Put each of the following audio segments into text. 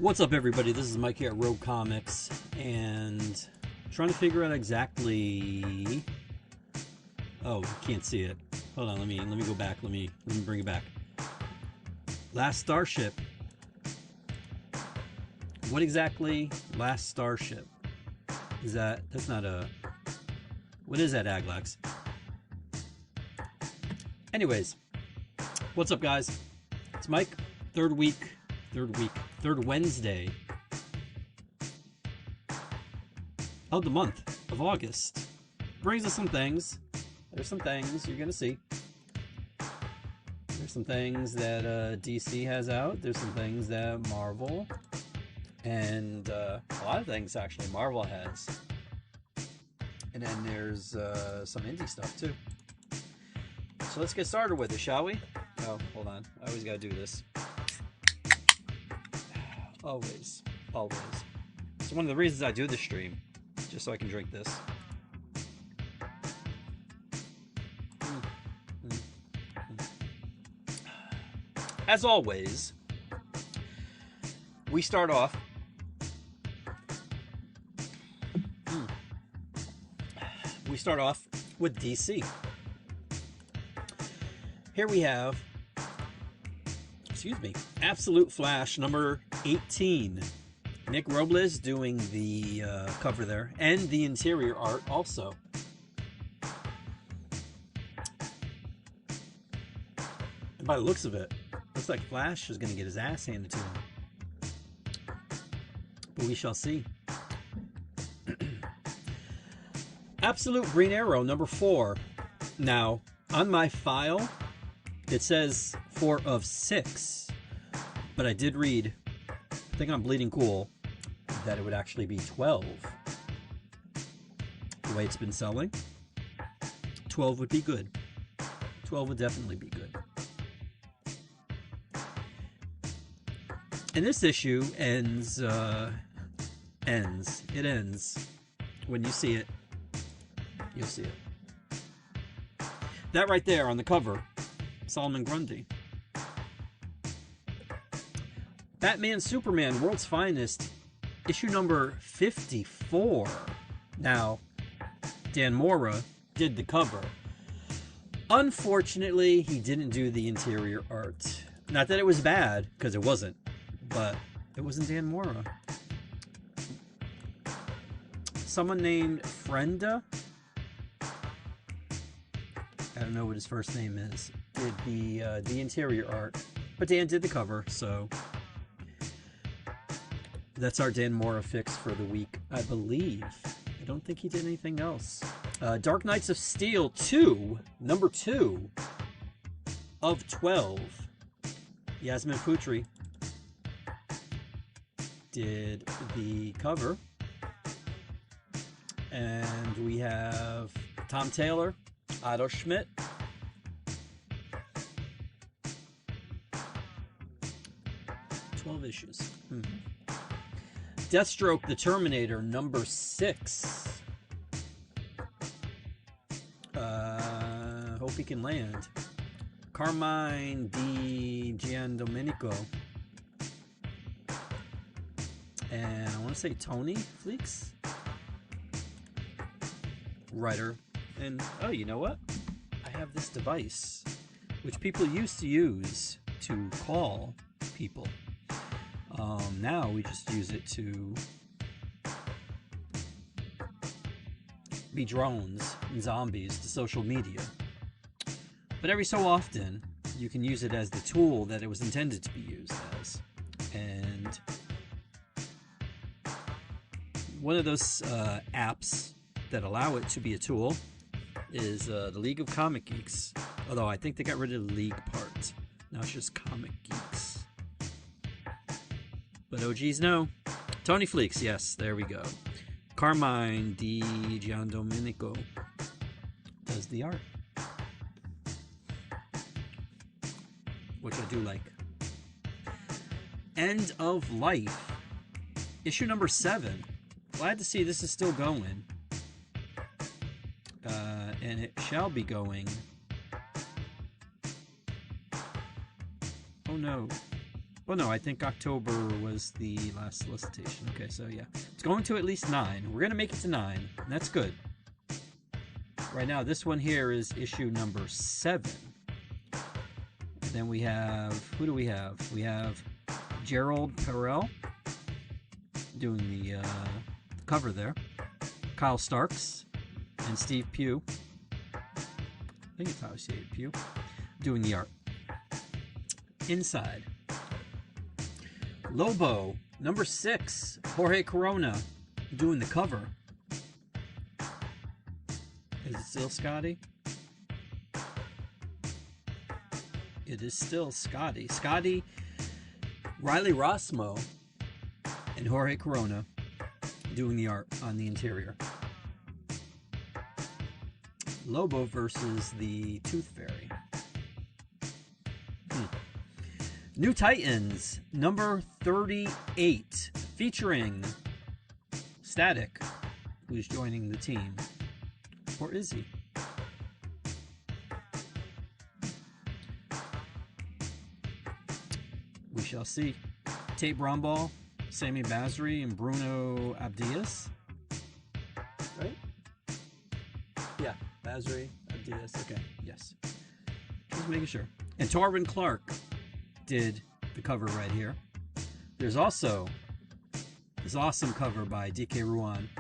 What's up, everybody? This is Mike here at Rogue Comics, and trying to figure out exactly. Oh, you can't see it. Hold on, let me go back. Let me bring it back. Last Starship. What exactly? Last Starship. Is that? That's not a. What is that, Aglax? Anyways, what's up, guys? It's Mike. Third Wednesday of the month of August. Brings us some things. There's some things you're gonna see. There's some things that DC has out. There's some things that Marvel, and a lot of things actually Marvel has. And then there's some indie stuff too. So let's get started with it, shall we? Oh, hold on. I always gotta do this. Always. It's one of the reasons I do this stream, just so I can drink this. As always, we start off with DC. Here we have, Absolute Flash number 18. Nick Robles doing the cover there, and the interior art also. And by the looks of it, looks like Flash is going to get his ass handed to him. But we shall see. Absolute Green Arrow number 4. Now, on my file, it says 4 of 6. But I did read, I think on Bleeding Cool, that it would actually be 12. The way it's been selling, 12 would be good. 12 would definitely be good. And this issue ends. It ends. When you see it, you'll see it. That right there on the cover, Solomon Grundy. Batman Superman World's Finest, issue number 54. Now, Dan Mora did the cover. Unfortunately, he didn't do the interior art. Not that it was bad, because it wasn't, but it wasn't Dan Mora. Someone named Frenda, I don't know what his first name is, did the interior art, but Dan did the cover, so that's our Dan Mora fix for the week, I believe. I don't think he did anything else. Dark Knights of Steel 2, number 2 of 12. Yasmin Putri did the cover. And we have Tom Taylor, Otto Schmidt, issues. Deathstroke the Terminator number 6. Hope he can land. Carmine Di Giandomenico. And I want to say Tony Fleeks, writer. And oh, you know what? I have this device which people used to use to call people. Now we just use it to be drones and zombies to social media. But every so often, you can use it as the tool that it was intended to be used as. And one of those apps that allow it to be a tool is the League of Comic Geeks. Although I think they got rid of the League part. Now it's just Comic Geeks. But OGs know. Tony Fleeks, yes, there we go. Carmine Di Giandomenico does the art, which I do like. End of Life, issue number 7. Glad to see this is still going. And it shall be going. Oh no. Well, no, I think October was the last solicitation. Okay, so yeah. It's going to at least 9. We're going to make it to 9, and that's good. Right now, this one here is issue number 7. And then we have, who do we have? We have Gerald Perel doing the cover there. Kyle Starks and Steve Pugh. I think it's how I say it, Pugh. Doing the art. Inside. Lobo, number 6, Jorge Corona, doing the cover. Is it still Scotty? It is still Scotty. Scotty, Riley Rossmo, and Jorge Corona doing the art on the interior. Lobo versus the Tooth Fairy. New Titans, number 38, featuring Static, who's joining the team. Or is he? We shall see. Tate Bromball, Sammy Basri, and Bruno Abdias. Right? Yeah, Basri, Abdias. Okay, yes. Just making sure. And Torvin Clark did the cover right here. There's also this awesome cover by DK Ruan.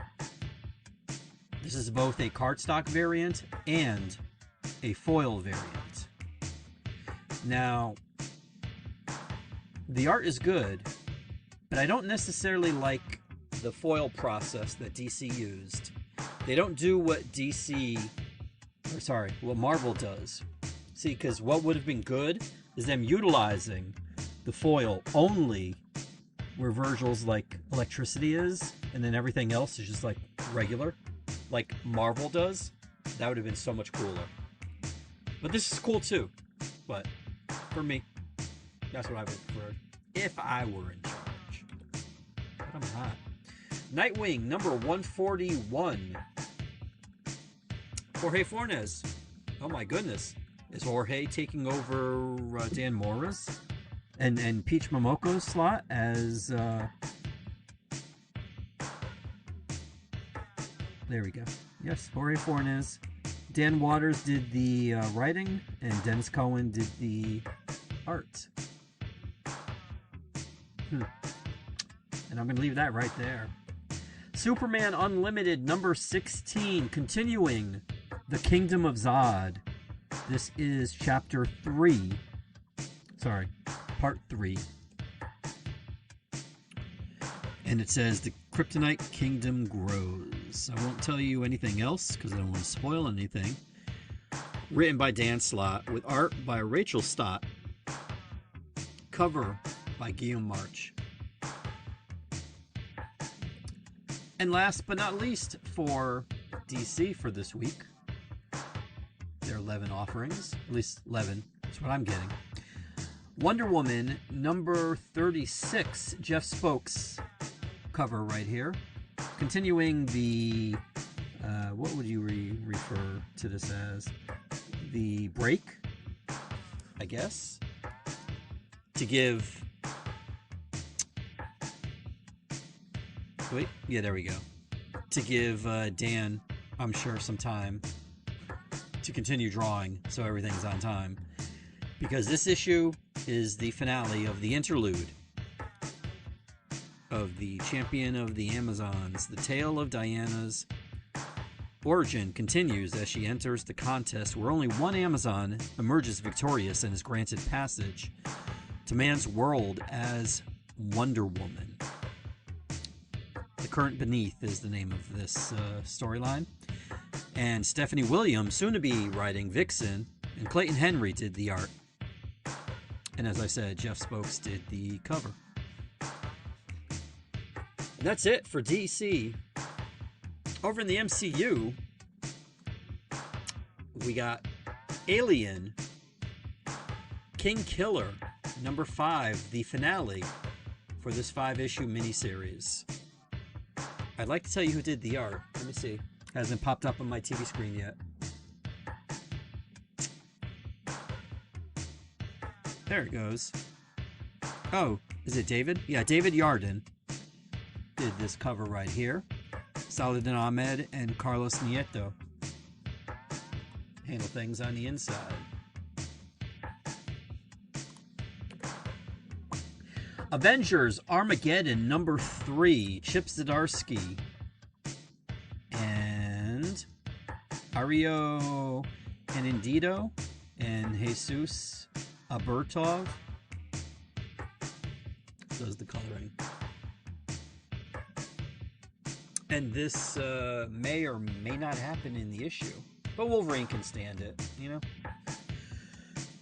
This is both a cardstock variant and a foil variant. Now, the art is good, but I don't necessarily like the foil process that DC used. They don't do what what Marvel does. See, because what would have been good is them utilizing the foil only where Virgil's like electricity is, and then everything else is just like regular, like Marvel does. That would have been so much cooler. But this is cool too. But for me, that's what I would prefer if I were in charge. But I'm not. Nightwing, number 141. Jorge Fornes. Oh my goodness. Is Jorge taking over Dan Mora's and Peach Momoko's slot as... There we go. Yes, Jorge Fornes. Dan Waters did the writing, and Dennis Cohen did the art. And I'm going to leave that right there. Superman Unlimited, number 16, continuing the Kingdom of Zod. This is chapter 3. Sorry, part 3. And it says, the Kryptonite Kingdom grows. I won't tell you anything else because I don't want to spoil anything. Written by Dan Slott with art by Rachel Stott. Cover by Guillaume March. And last but not least for DC for this week, their 11 offerings, at least 11, that's what I'm getting. Wonder Woman, number 36, Jeff Spokes cover right here. Continuing the, what would you refer to this as? The break, I guess, to give... Wait, yeah, there we go. To give Dan, I'm sure, some time to continue drawing so everything's on time. Because this issue is the finale of the interlude of the Champion of the Amazons. The tale of Diana's origin continues as she enters the contest where only one Amazon emerges victorious and is granted passage to man's world as Wonder Woman. The Current Beneath is the name of this storyline. And Stephanie Williams, soon to be writing Vixen, and Clayton Henry did the art. And as I said, Jeff Spokes did the cover. And that's it for DC. Over in the MCU, we got Alien, King Killer, number 5, the finale for this 5-issue miniseries. I'd like to tell you who did the art. Let me see. Hasn't popped up on my TV screen yet. There it goes. Oh, is it David? Yeah, David Yarden did this cover right here. Saladin Ahmed and Carlos Nieto handle things on the inside. Avengers Armageddon #3, Chip Zdarsky and Ario Candido and Jesus Aburtov does the coloring. And this may or may not happen in the issue, but Wolverine can stand it, you know?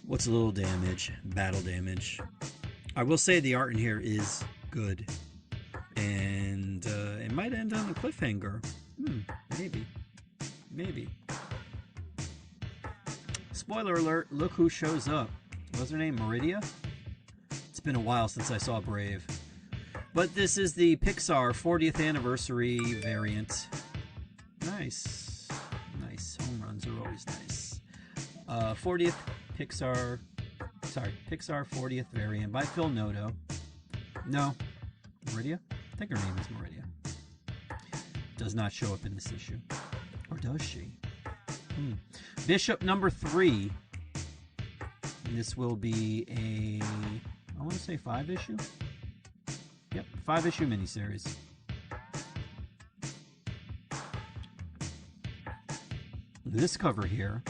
What's a little damage? Battle damage. I will say the art in here is good. And it might end on a cliffhanger. Maybe. Maybe. Spoiler alert, look who shows up. What's her name? Meridia? It's been a while since I saw Brave. But this is the Pixar 40th anniversary variant. Nice. Nice. Home runs are always nice. 40th Pixar 40th variant by Phil Noto. No. Meridia? I think her name is Meridia. Does not show up in this issue. Or does she? Bishop #3. And this will be a, I want to say 5-issue? Yep, 5-issue miniseries. This cover here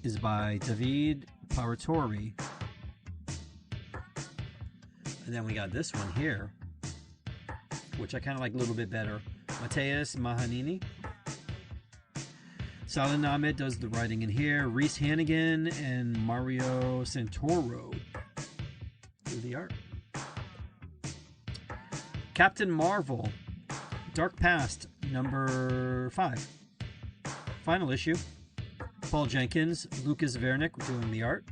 is by David Paratori. And then we got this one here, which I kind of like a little bit better. Mateus Mahanini. Saladin Ahmed does the writing in here. Reese Hannigan and Mario Santoro do the art. Captain Marvel, Dark Past, #5. Final issue. Paul Jenkins, Lucas Vernick doing the art.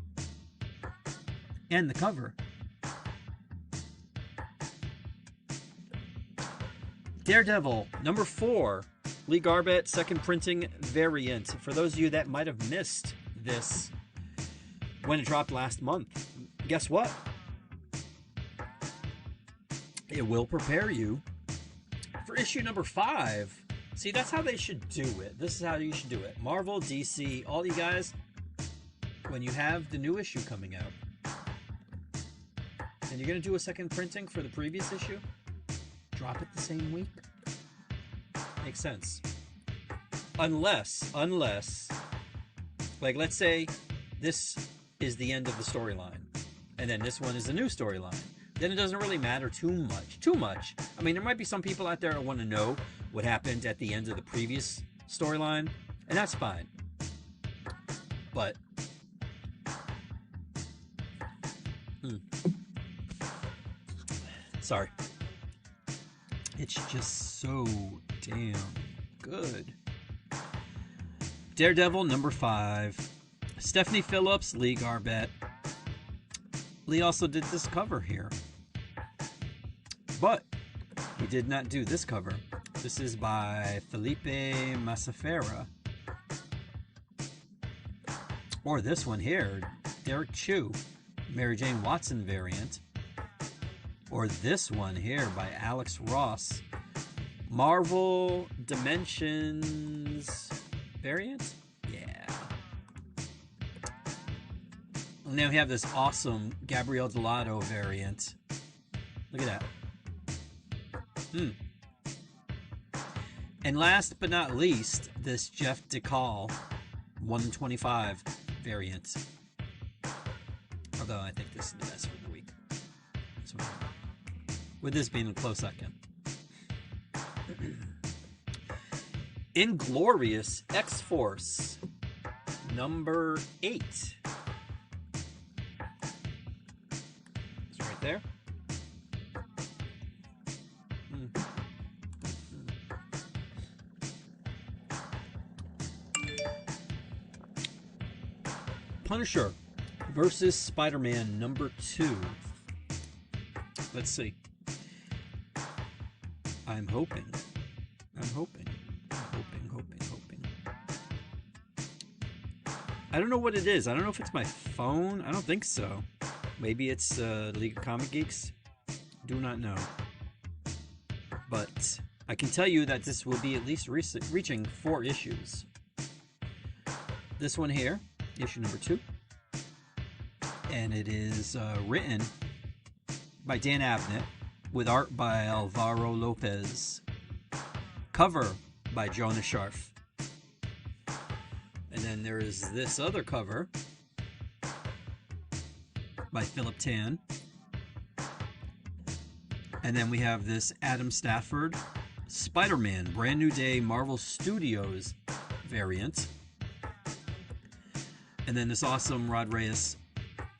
And the cover. Daredevil, #4. Lee Garbett, second printing variant. For those of you that might have missed this when it dropped last month, guess what? It will prepare you for issue #5. See, that's how they should do it. This is how you should do it. Marvel, DC, all you guys, when you have the new issue coming out, and you're going to do a second printing for the previous issue, drop it the same week. Makes sense. Unless, like, let's say this is the end of the storyline, and then this one is the new storyline. Then it doesn't really matter too much. I mean, there might be some people out there that want to know what happened at the end of the previous storyline, and that's fine. But sorry. It's just so damn good. Daredevil #5. Stephanie Phillips, Lee Garbett. Lee also did this cover here. But he did not do this cover. This is by Felipe Masafera. Or this one here, Derek Chu, Mary Jane Watson variant. Or this one here by Alex Ross, Marvel Dimensions variant? Yeah. And then we have this awesome Gabrielle Delato variant. Look at that. And last but not least, this Jeff DeCall 125 variant. Although I think this is the best for the week. With this being a close second. Inglorious X-Force #8. It's right there. Punisher versus Spider-Man #2. Let's see. I'm hoping. I don't know what it is. I don't know if it's my phone. I don't think so. Maybe it's League of Comic Geeks. Do not know. But I can tell you that this will be at least reaching 4 issues. This one here, issue number 2. And it is written by Dan Abnett with art by Alvaro Lopez. Cover by Jonah Sharf. And then there is this other cover by Philip Tan. And then we have this Adam Stafford Spider-Man Brand New Day Marvel Studios variant. And then this awesome Rod Reyes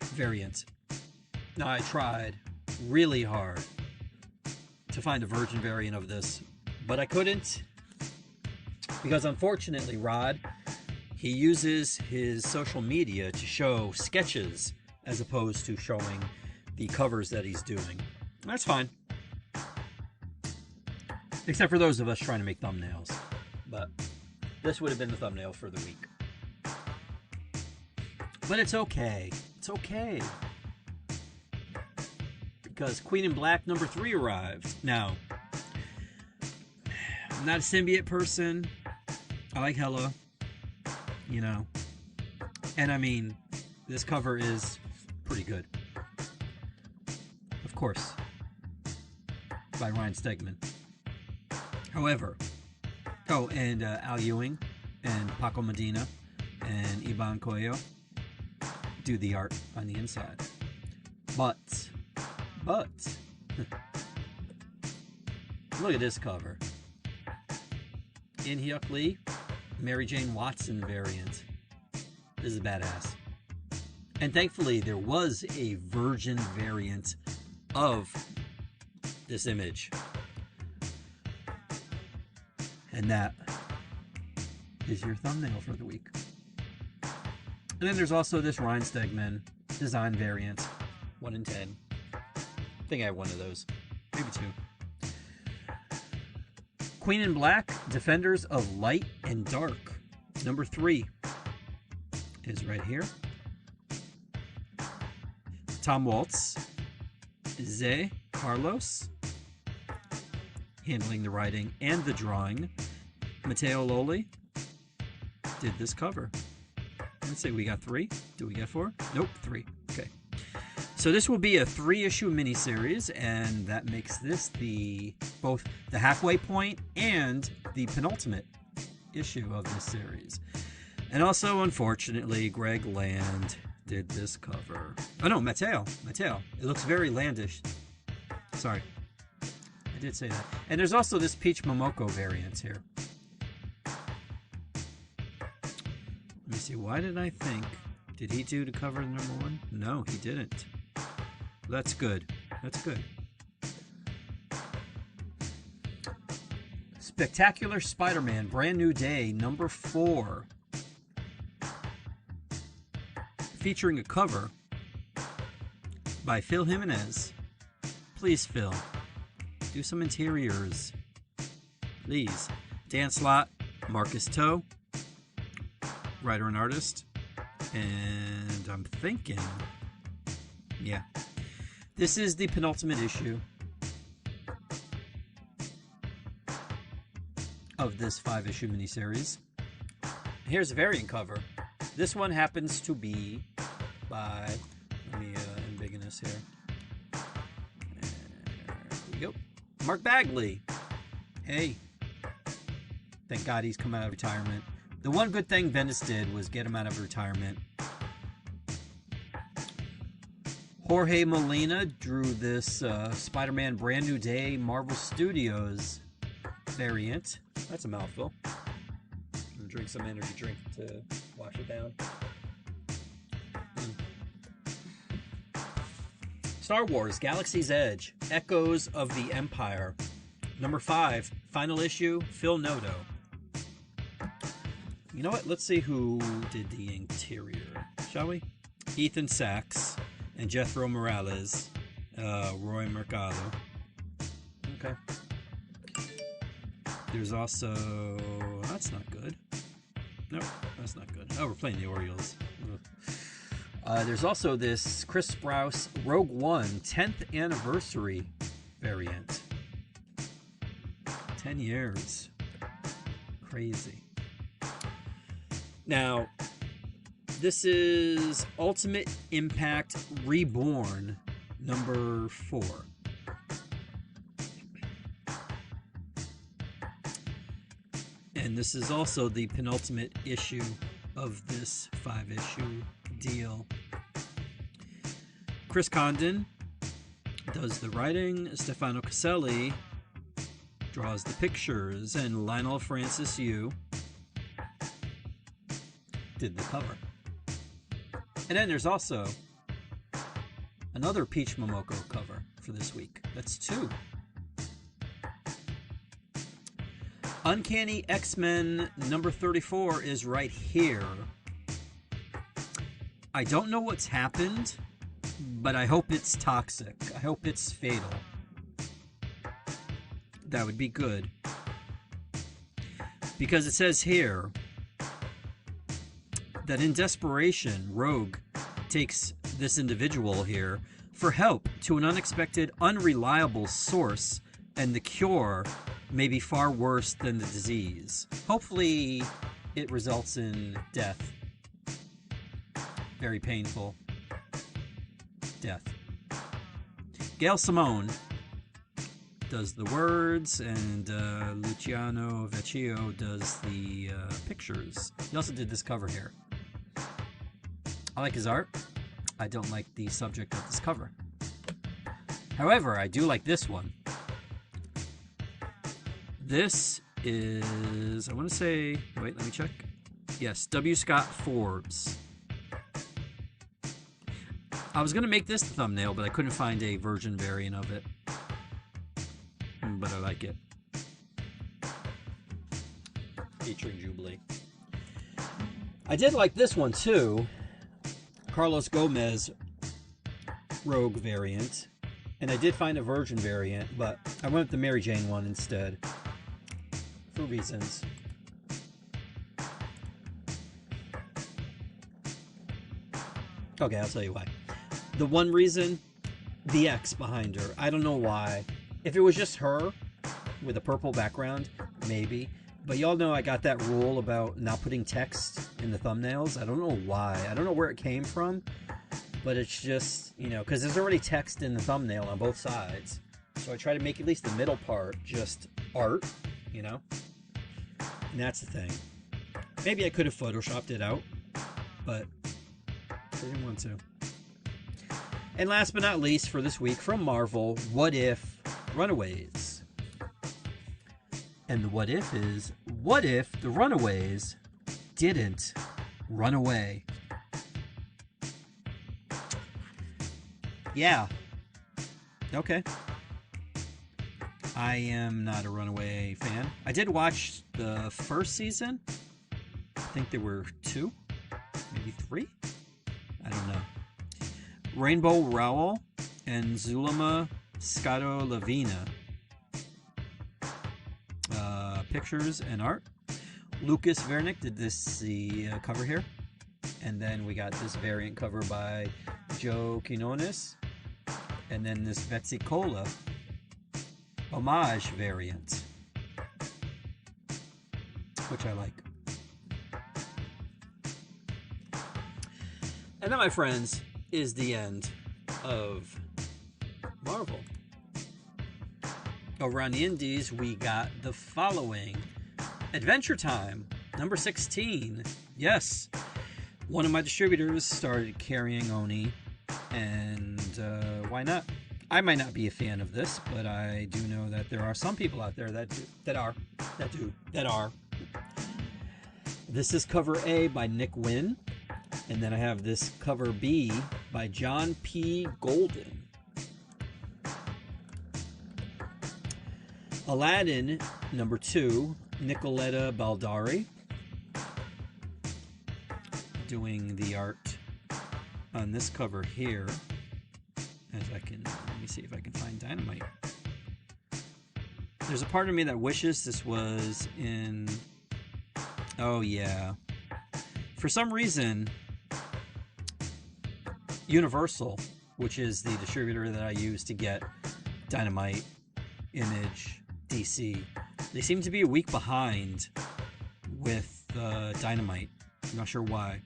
variant. Now, I tried really hard to find a Virgin variant of this, but I couldn't, because unfortunately Rod, he uses his social media to show sketches as opposed to showing the covers that he's doing. That's fine, except for those of us trying to make thumbnails, but this would have been the thumbnail for the week. But it's okay. It's okay. Because Queen in Black number 3 arrived. Now, I'm not a symbiote person. I like Hella. You know. And I mean, this cover is pretty good. Of course. By Ryan Stegman. However. Oh, and Al Ewing and Paco Medina and Iban Coelho do the art on the inside. But look at this cover. In Hyuk Lee, Mary Jane Watson variant. This is badass. And thankfully there was a Virgin variant of this image. And that is your thumbnail for the week. And then there's also this Ryan Stegman design variant, 1 in 10. I think I have one of those, maybe 2. Queen in Black, Defenders of Light and Dark, number 3 is right here. Tom Waltz, Zé Carlos, handling the writing and the drawing. Matteo Loli did this cover. Let's see, we got 3. Do we get 4? Nope, 3. Okay. So this will be a 3-issue miniseries, and that makes this both the halfway point and the penultimate issue of this series. And also, unfortunately, Greg Land did this cover. Oh no, Matteo. It looks very Landish. Sorry. I did say that. And there's also this Peach Momoko variant here. Let me see, why did I think? Did he do the cover number 1? No, he didn't. That's good. That's good. Spectacular Spider-Man Brand New Day number 4. Featuring a cover by Phil Jimenez. Please, Phil, do some interiors. Please. Dan Slott, Marcus Toe, writer and artist. And I'm thinking, yeah, this is the penultimate issue of this 5-issue miniseries. Here's a variant cover. This one happens to be by, let me embiggen this here. There we go. Mark Bagley. Hey. Thank God he's come out of retirement. The one good thing Bendis did was get him out of retirement. Jorge Molina drew this Spider-Man Brand New Day Marvel Studios variant. That's a mouthful. I'm gonna drink some energy drink to wash it down. Star Wars Galaxy's Edge, Echoes of the Empire. Number 5, final issue, Phil Noto. You know what? Let's see who did the interior, shall we? Ethan Sachs and Jethro Morales, Roy Mercado. Okay. There's also... That's not good. Nope, that's not good. Oh, we're playing the Orioles. There's also this Chris Sprouse Rogue One 10th anniversary variant. 10 years. Crazy. Now, this is Ultimate Impact Reborn number 4. And this is also the penultimate issue of this 5-issue deal. Chris Condon does the writing, Stefano Caselli draws the pictures, and Lionel Francis Yu did the cover. And then there's also another Peach Momoko cover for this week. That's 2. Uncanny X-Men number 34 is right here. I don't know what's happened, but I hope it's toxic. I hope it's fatal. That would be good. Because it says here that in desperation, Rogue takes this individual here for help to an unexpected, unreliable source, and the cure may be far worse than the disease. Hopefully, it results in death. Very painful death. Gail Simone does the words, and Luciano Vecchio does the pictures. He also did this cover here. I like his art. I don't like the subject of this cover. However, I do like this one. This is, I want to say, wait, let me check. Yes, W. Scott Forbes. I was going to make this the thumbnail, but I couldn't find a version variant of it. But I like it. Featuring Jubilee. I did like this one too. Carlos Gomez Rogue variant. And I did find a version variant, but I went with the Mary Jane one instead. For reasons. Okay, I'll tell you why. The one reason, the X behind her. I don't know why. If it was just her with a purple background, maybe. But y'all know I got that rule about not putting text in the thumbnails. I don't know why. I don't know where it came from. But it's just, you know, because there's already text in the thumbnail on both sides. So I try to make at least the middle part just art, you know. And that's the thing. Maybe I could have photoshopped it out, but I didn't want to. And last but not least for this week from Marvel, What If Runaways. And the what if is, what if the Runaways didn't run away? Yeah. Okay. I am not a Runaway fan. I did watch the first season. I think there were 2, maybe 3. I don't know. Rainbow Rowell and Zulema Scotto-Lavina. Pictures and art. Lucas Vernick did the cover here. And then we got this variant cover by Joe Quinones. And then this Betsy Cola homage variant, which I like. And that, my friends, is the end of Marvel. Over on the indies, we got the following. Adventure Time, number 16. Yes, one of my distributors started carrying Oni, and why not? I might not be a fan of this, but I do know that there are some people out there that are. This is cover A by Nick Wynn, and then I have this cover B by John P. Golden. Aladdin, number 2, Nicoletta Baldari, doing the art on this cover here. As let me see if I can find Dynamite. There's a part of me that wishes this was in, oh yeah. For some reason, Universal, which is the distributor that I use to get Dynamite, Image, DC, they seem to be a week behind with Dynamite. I'm not sure why.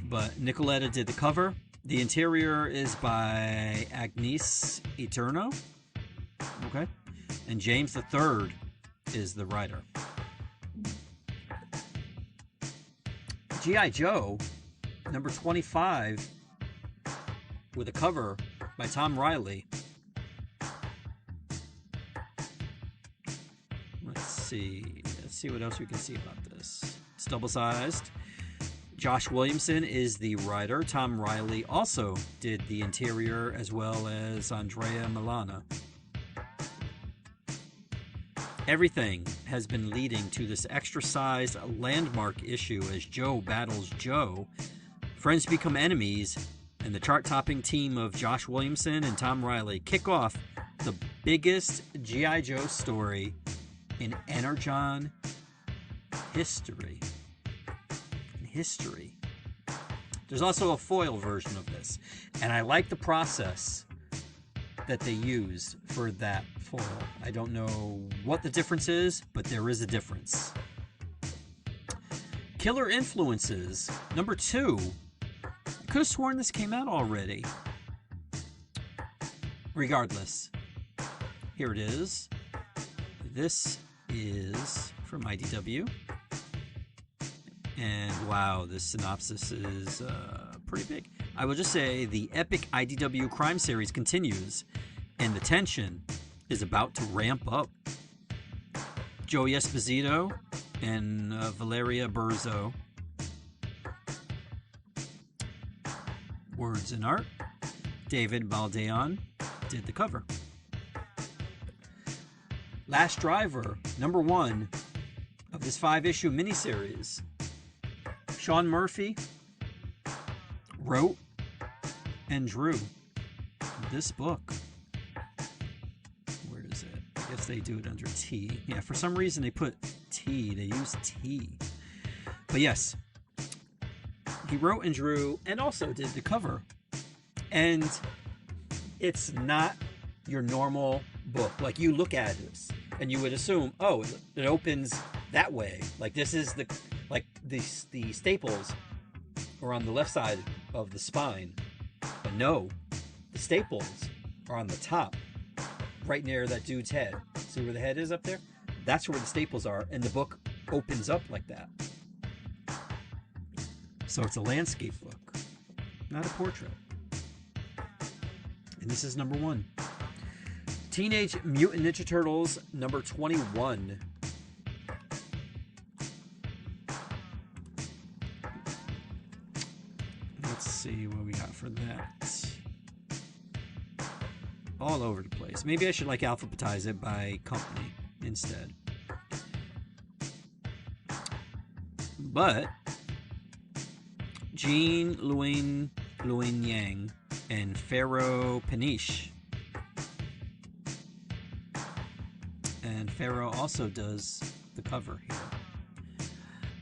But Nicoletta did the cover. The interior is by Agnes Eterno. Okay. And James III is the writer. G.I. Joe, number 25, with a cover by Tom Riley. Let's see what else we can see about this. It's double-sized. Josh Williamson is the writer. Tom Riley also did the interior, as well as Andrea Milana. Everything has been leading to this extra-sized landmark issue as Joe battles Joe. Friends become enemies, and the chart-topping team of Josh Williamson and Tom Riley kick off the biggest G.I. Joe story in Energon history. There's also a foil version of this, and I like the process that they use for that foil. I don't know what the difference is, but there is a difference. Killer Influences, number 2. I could have sworn this came out already. Regardless, here it is. This is from IDW. And wow, this synopsis is pretty big. I will just say the epic IDW crime series continues, and the tension is about to ramp up. Joey Esposito and Valeria Berzo. Words and art. David Baldeon did the cover. Last Driver, number 1 of this 5-issue miniseries. Sean Murphy wrote and drew this book. Where is it? I guess they do it under T. Yeah, for some reason they put T. They use T. But yes, he wrote and drew and also did the cover. And it's not your normal book. Like, you look at this and you would assume, oh, it opens that way. Like, this is the staples are on the left side of the spine. But no, the staples are on the top, right near that dude's head. See where the head is up there? That's where the staples are, and the book opens up like that. So it's a landscape book, not a portrait. And this is number 1. Teenage Mutant Ninja Turtles, number 21. Let's see what we got for that. All over the place. Maybe I should alphabetize it by company instead. But Jean Luen Yang and Pharaoh Paniche. And Pharaoh also does the cover here.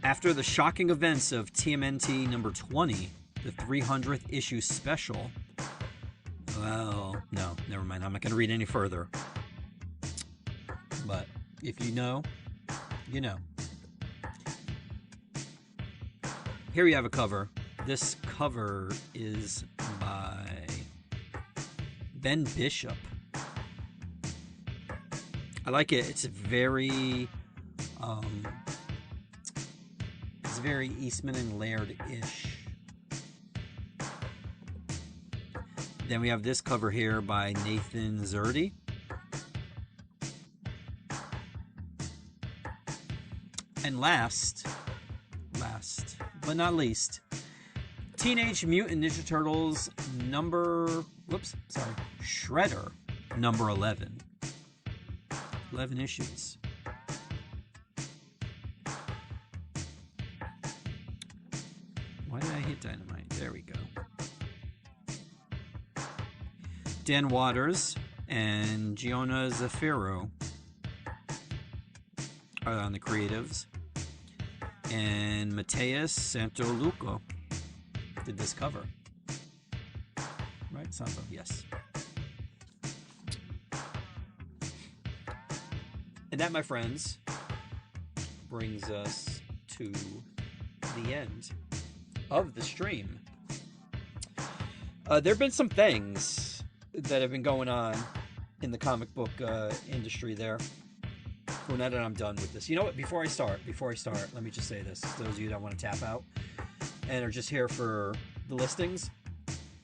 After the shocking events of TMNT number 20, the 300th issue special. Well, no, never mind. I'm not going to read any further. But if you know, you know. Here you have a cover. This cover is by Ben Bishop. I like it. It's very Eastman and Laird-ish. Then we have this cover here by Nathan Zerdy. And last but not least, Teenage Mutant Ninja Turtles Shredder number 11. 11 issues. Why did I hit dynamite? There we go. Dan Waters and Giona Zafiro are on the creatives. And Mateus Santoluco did this cover. Santo, yes. And that, my friends, brings us to the end of the stream. There have been some things that have been going on in the comic book industry there. Well, now that I'm done with this, you know what? Before I start, let me just say this. Those of you that want to tap out and are just here for the listings,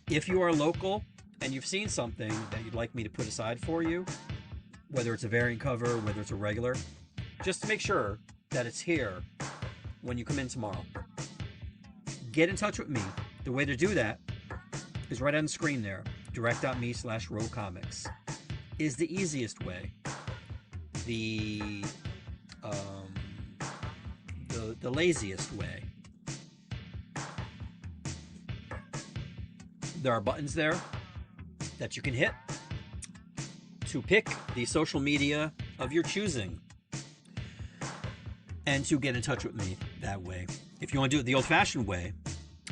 if you are local and you've seen something that you'd like me to put aside for you, whether it's a variant cover, whether it's a regular, just to make sure that it's here when you come in tomorrow, get in touch with me. The way to do that is right on the screen there. direct.me/Rogue Comics is the easiest way. The laziest way. There are buttons there that you can hit to pick the social media of your choosing and to get in touch with me that way. If you want to do it the old-fashioned way,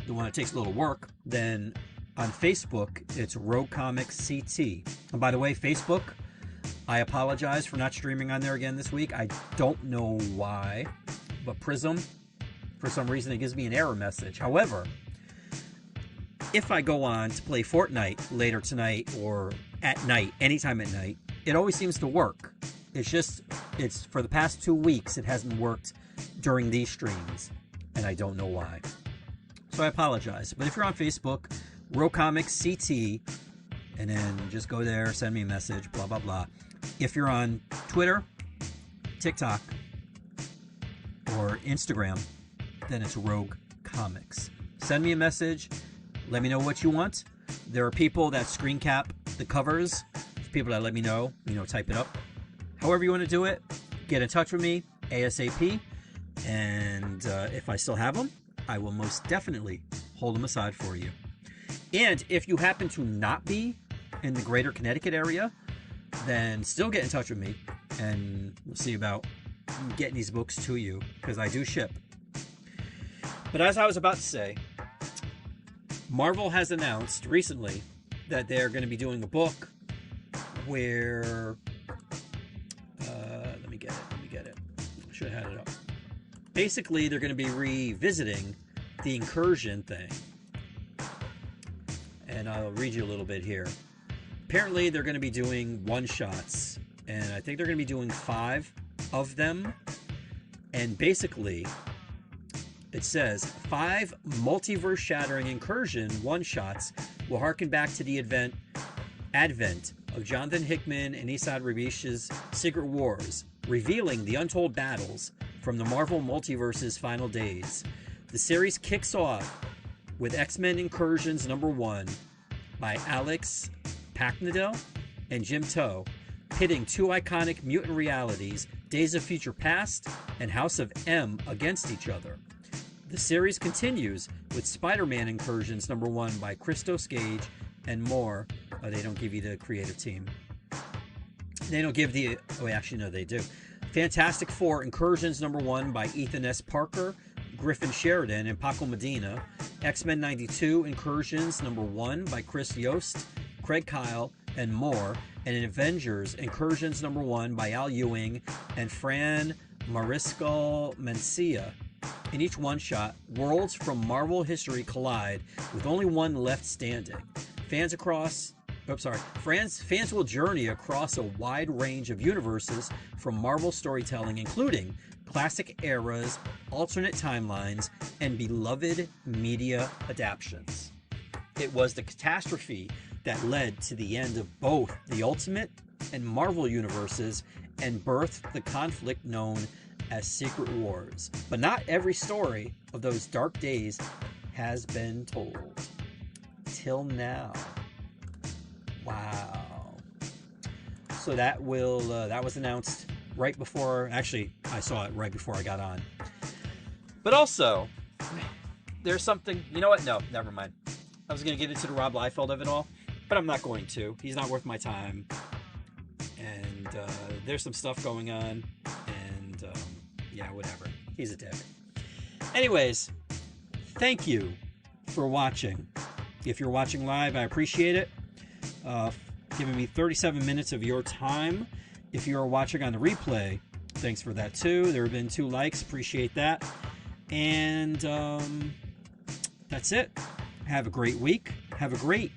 the one that takes a little work, then on Facebook, it's Rogue Comics CT. And by the way, Facebook, I apologize for not streaming on there again this week. I don't know why, but Prism, for some reason, it gives me an error message. However, if I go on to play Fortnite later tonight or at night, anytime at night, it always seems to work. It's for the past 2 weeks, it hasn't worked during these streams, and I don't know why. So I apologize. But if you're on Facebook, Rogue Comics CT, and then just go there, send me a message, blah, blah, blah. If you're on Twitter, TikTok, or Instagram, then it's Rogue Comics. Send me a message. Let me know what you want. There are people that screen cap the covers. There's people that let me know, type it up. However you want to do it, get in touch with me ASAP. And if I still have them, I will most definitely hold them aside for you. And if you happen to not be in the greater Connecticut area, then still get in touch with me. And we'll see about getting these books to you, because I do ship. But as I was about to say, Marvel has announced recently that they're going to be doing a book where, let me get it. I should have had it up. Basically, they're going to be revisiting the incursion thing. And I'll read you a little bit here. Apparently, they're going to be doing one-shots, and I think they're going to be doing 5 of them. And basically, it says 5 multiverse-shattering incursion one-shots will harken back to the advent of Jonathan Hickman and Esad Ribish's Secret Wars, revealing the untold battles from the Marvel Multiverse's final days. The series kicks off with X-Men Incursions #1 by Alex Packnadel and Jim Tow, pitting 2 iconic mutant realities, Days of Future Past and House of M, against each other. The series continues with Spider-Man Incursions #1 by Christos Gage and more. They don't give you the creative team. They don't give the... Oh, actually, no, they do. Fantastic Four Incursions #1 by Ethan S. Parker, Griffin Sheridan, and Paco Medina. X-Men 92 Incursions #1 by Chris Yost, Craig Kyle, and more. And in Avengers Incursions #1 by Al Ewing and Fran Mariscal Mencia. In each one-shot, worlds from Marvel history collide with only one left standing. Fans will journey across a wide range of universes from Marvel storytelling, including classic eras, alternate timelines, and beloved media adaptations. It was the catastrophe that led to the end of both the Ultimate and Marvel universes and birthed the conflict known as Secret Wars. But not every story of those dark days has been told. Till now. Wow. So that was announced right before, actually, I saw it right before I got on. But also, there's something, you know what? No, never mind. I was going to get into the Rob Liefeld of it all, but I'm not going to. He's not worth my time. And there's some stuff going on, and yeah, whatever. He's a dick. Anyways, thank you for watching. If you're watching live, I appreciate it. giving me 37 minutes of your time. If you're watching on the replay, thanks for that too. There have been 2 likes. Appreciate that. And that's it. Have a great week. Have a great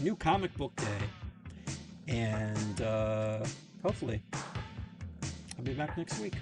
new comic book day. And hopefully I'll be back next week.